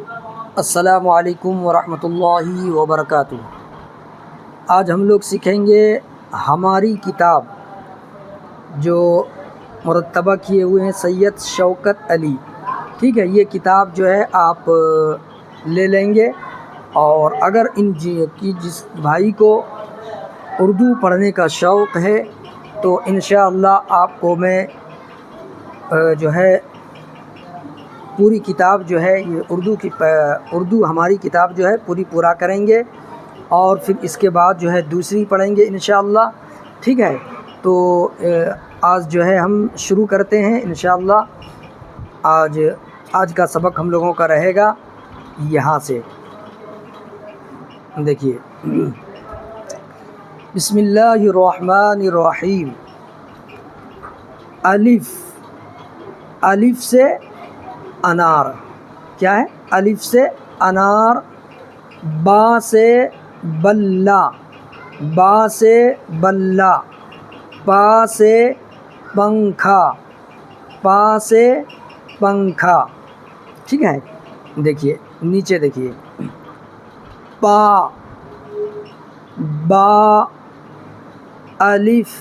السلام علیکم ورحمۃ اللہ وبرکاتہ۔ آج ہم لوگ سیکھیں گے ہماری کتاب جو مرتبہ کیے ہوئے ہیں سید شوکت علی۔ ٹھیک ہے، یہ کتاب جو ہے آپ لے لیں گے، اور اگر جس بھائی کو اردو پڑھنے کا شوق ہے تو انشاءاللہ آپ کو میں جو ہے پوری کتاب جو ہے یہ اردو ہماری کتاب جو ہے پورا کریں گے، اور پھر اس کے بعد جو ہے دوسری پڑھیں گے انشاءاللہ۔ ٹھیک ہے، تو آج جو ہے ہم شروع کرتے ہیں انشاءاللہ۔ آج کا سبق ہم لوگوں کا رہے گا یہاں سے، دیکھیے۔ بسم اللہ الرحمن الرحیم۔ الف سے انار، کیا ہے؟ الف سے انار۔ با سے بلہ، با سے بلہ۔ پا سے پنکھا، پا سے پنکھا۔ ٹھیک ہے، دیکھیے نیچے دیکھیے۔ پا، با، الف،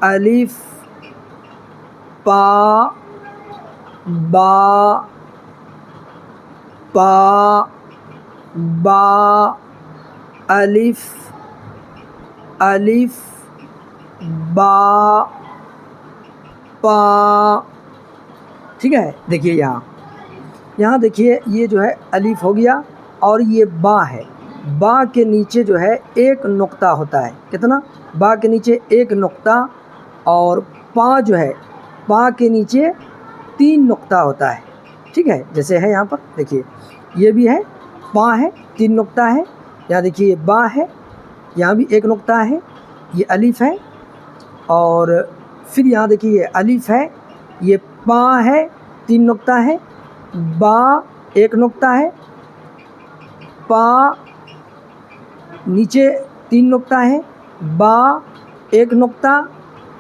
الف، پا، با، پا، با، الف، الف، با، پا۔ ٹھیک ہے، دیکھیے یہاں دیکھیے، یہ جو ہے الف ہو گیا، اور یہ با ہے۔ با کے نیچے جو ہے ایک نقطہ ہوتا ہے، کتنا؟ با کے نیچے ایک نقطہ، اور پا جو ہے، پا کے نیچے 3 نقطہ ہوتا ہے۔ ٹھیک ہے، جیسے ہے یہاں پر دیکھیے، یہ بھی ہے، پا ہے، 3 نقطہ ہے۔ یہاں دیکھیے یہ با ہے، یہاں بھی ایک نقطہ ہے، یہ الف ہے، اور پھر یہاں دیکھیے یہ الف ہے، یہ پا ہے، 3 نقطہ ہے، با ایک نقطہ ہے، پا نیچے 3 نقطہ ہے، با ایک نقطہ،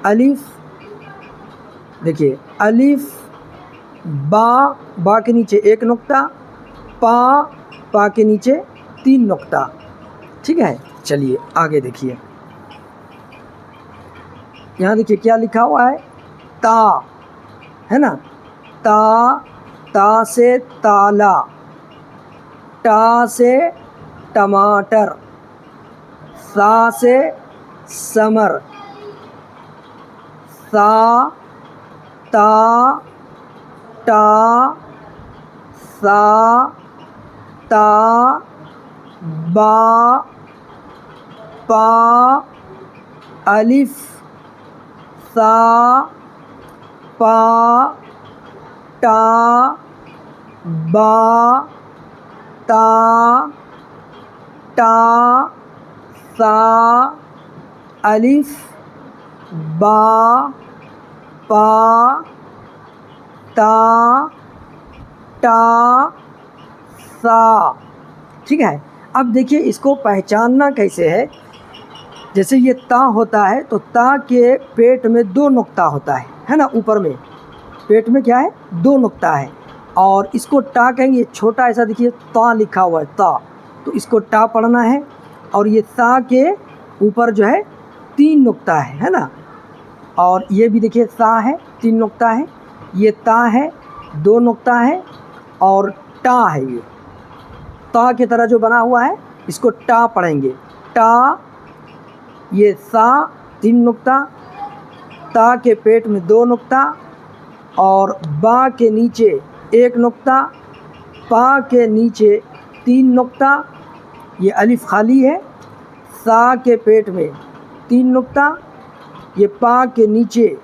الف، دیکھیے الف، با، با کے نیچے ایک نقطہ، پا، پا کے نیچے 3 نقطہ۔ ٹھیک ہے، چلیے آگے دیکھیے۔ یہاں دیکھیے کیا لکھا ہوا ہے؟ تا، ہے نا؟ تا، تا سے تالا، ٹا سے ٹماٹر، سا سے سمر، سا، تا، ٹا، سا، تا، با، پا، الف، سا، پا، ٹا، با، تا، ٹا، سا، الف، با، پا، تا، ٹا، سا۔ ٹھیک ہے، اب دیکھیے اس کو پہچاننا کیسے ہے؟ جیسے یہ تا ہوتا ہے تو تا کے پیٹ میں 2 نقطہ ہوتا ہے نا؟ اوپر میں پیٹ میں کیا ہے؟ 2 نقطہ ہے، اور اس کو ٹا کہیں گے، چھوٹا ایسا دیکھیے تا لکھا ہوا ہے، تا، تو اس کو ٹا پڑھنا ہے، اور یہ تا کے اوپر جو ہے 3 نقطہ ہے نا؟ اور یہ بھی دیکھیے تا ہے، 3 نقطہ ہے، یہ تا ہے، 2 نقطہ ہے، اور ٹا ہے، یہ تا کی طرح جو بنا ہوا ہے اس کو ٹا پڑھیں گے۔ ٹا، یہ سا 3 نقطہ، تا کے پیٹ میں 2 نقطہ، اور با کے نیچے 1 نقطہ، پا کے نیچے 3 نقطہ، یہ الف خالی ہے، سا کے پیٹ میں 3 نقطہ، یہ پا کے نیچے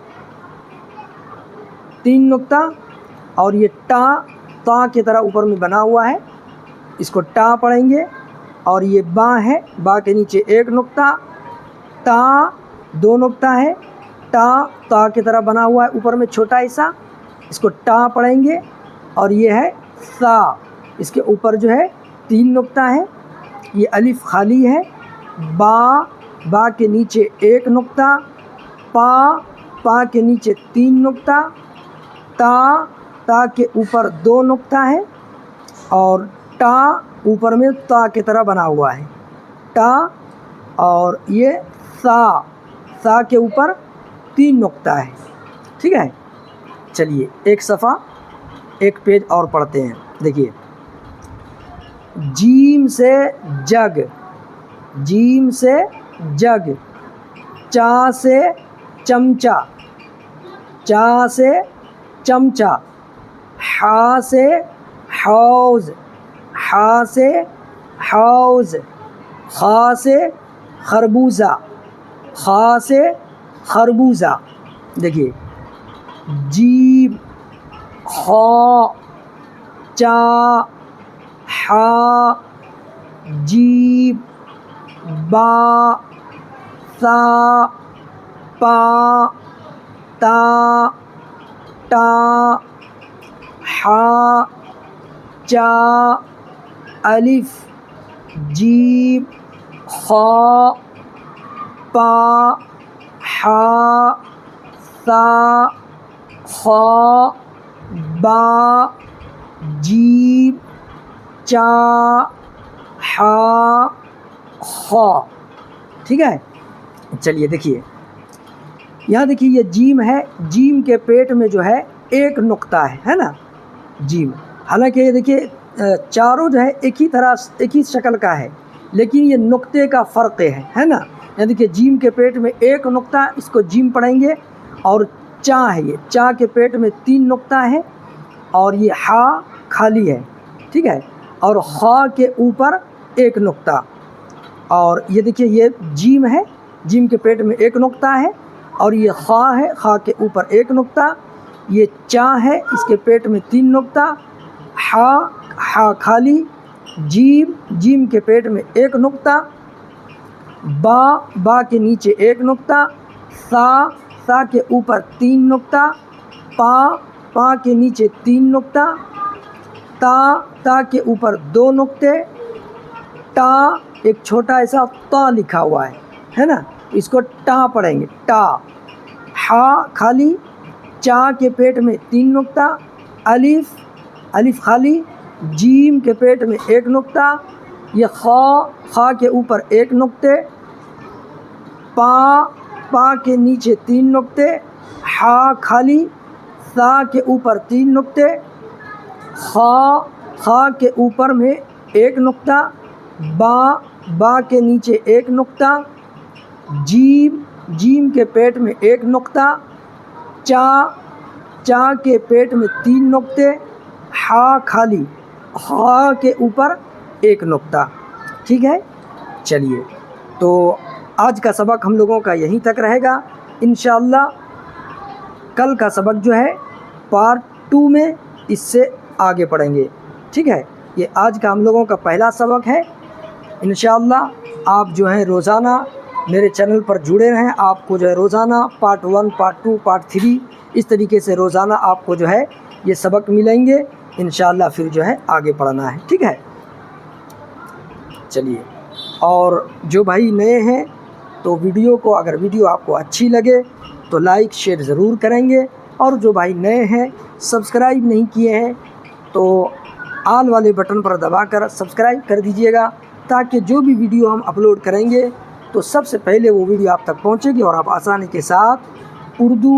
3 نقطہ، اور یہ ٹا، تا کی طرح اوپر میں بنا ہوا ہے، اس کو ٹا پڑھیں گے، اور یہ با ہے، با کے نیچے 1 نقطہ، تا 2 نقطہ ہے، ٹا، تا کی طرح بنا ہوا ہے اوپر میں چھوٹا ایسا، اس کو ٹا پڑھیں گے، اور یہ ہے سا، اس کے اوپر جو ہے 3 نقطہ ہے، یہ الف خالی ہے، با، با کے نیچے 1 نقطہ، پا، پا کے نیچے 3 نقطہ، تا، تا کے اوپر 2 نقطہ ہے اور ٹا اوپر میں تا کی طرح بنا ہوا ہے، ٹا، اور یہ سا کے اوپر 3 نقطہ ہے، ٹھیک ہے۔ چلیے ایک صفحہ ایک پیج اور پڑھتے ہیں، دیکھیے، جیم سے جگ، جیم سے جگ، چا سے چمچا، چا سے چمچا، ہا سے حوض، ہا سے حوض، خا سے خربوزہ، خا سے خربوزہ، دیکھیے، جیم، خا، چا، ہا، جیم، با، سا، پا، تا، ٹا، ہا، چا، الف، جیم، خا، پا، ہا، سا، خا، با، جیم، چا، ہا، خا، ٹھیک ہے۔ چلیے دیکھیے، یہاں دیکھیے یہ جیم ہے، جیم کے پیٹ میں جو ہے 1 نقطہ ہے نا، جیم، حالانکہ یہ دیکھیے چاروں جو ہے ایک ہی شکل کا ہے، لیکن یہ نقطے کا فرق ہے نا۔ یہاں دیکھیے جیم کے پیٹ میں 1 نقطہ، اس کو جیم پڑھیں گے، اور چا ہے، یہ چا کے پیٹ میں 3 نقطہ ہے، اور یہ ہا خالی ہے، ٹھیک ہے، اور خا کے اوپر 1 نقطہ، اور یہ دیکھیے یہ جیم ہے، جیم کے پیٹ میں 1 نقطہ ہے، اور یہ خا ہے، خا کے اوپر 1 نقطہ، یہ چا ہے، اس کے پیٹ میں 3 نقطہ، ہا، ہا خالی، جیم، جیم کے پیٹ میں 1 نقطہ، با، با کے نیچے 1 نقطہ، سا، سا کے اوپر 3 نقطہ، پا، پا کے نیچے 3 نقطہ، تا، تا کے اوپر 2 نقطے، ٹا، ایک چھوٹا ایسا تا لکھا ہوا ہے نا، اس کو ٹا پڑھیں گے، ٹا، ہا خالی، چا کے پیٹ میں 3 نقطہ، الف، الف خالی، جیم کے پیٹ میں 1 نقطہ، یہ خا، خا کے اوپر 1 نقطے، پا، پا کے نیچے 3 نقطے، ہا خالی، سا کے اوپر 3 نقطے، خا، خا کے اوپر میں 1 نقطہ، با، با کے نیچے 1 نقطہ، جیم، جیم کے پیٹ میں 1 نقطہ، چا، چا کے پیٹ میں 3 نقطے، ہا خالی، ہا کے اوپر 1 نقطہ، ٹھیک ہے۔ چلیے تو آج کا سبق ہم لوگوں کا یہیں تک رہے گا، انشاءاللہ کل کا سبق جو ہے پارٹ 2 میں اس سے آگے پڑھیں گے، ٹھیک ہے۔ یہ آج کا ہم لوگوں کا پہلا سبق ہے، انشاءاللہ آپ جو ہے روزانہ میرے چینل پر جڑے رہیں، آپ کو جو ہے روزانہ پارٹ 1، پارٹ 2، پارٹ 3 اس طریقے سے روزانہ آپ کو جو ہے یہ سبق ملیں گے، انشاءاللہ پھر جو ہے آگے پڑھنا ہے، ٹھیک ہے۔ چلیے، اور جو بھائی نئے ہیں تو اگر ویڈیو آپ کو اچھی لگے تو لائک شیئر ضرور کریں گے، اور جو بھائی نئے ہیں سبسکرائب نہیں کیے ہیں تو آل والے بٹن پر دبا کر سبسکرائب کر دیجئے گا، تاکہ جو بھی ویڈیو ہم اپلوڈ کریں گے تو سب سے پہلے وہ ویڈیو آپ تک پہنچے گی، اور آپ آسانی کے ساتھ اردو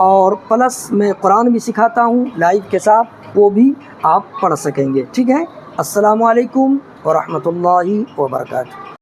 اور پلس میں قرآن بھی سکھاتا ہوں لائیو کے ساتھ، وہ بھی آپ پڑھ سکیں گے، ٹھیک ہے۔ السلام علیکم ورحمۃ اللہ وبرکاتہ۔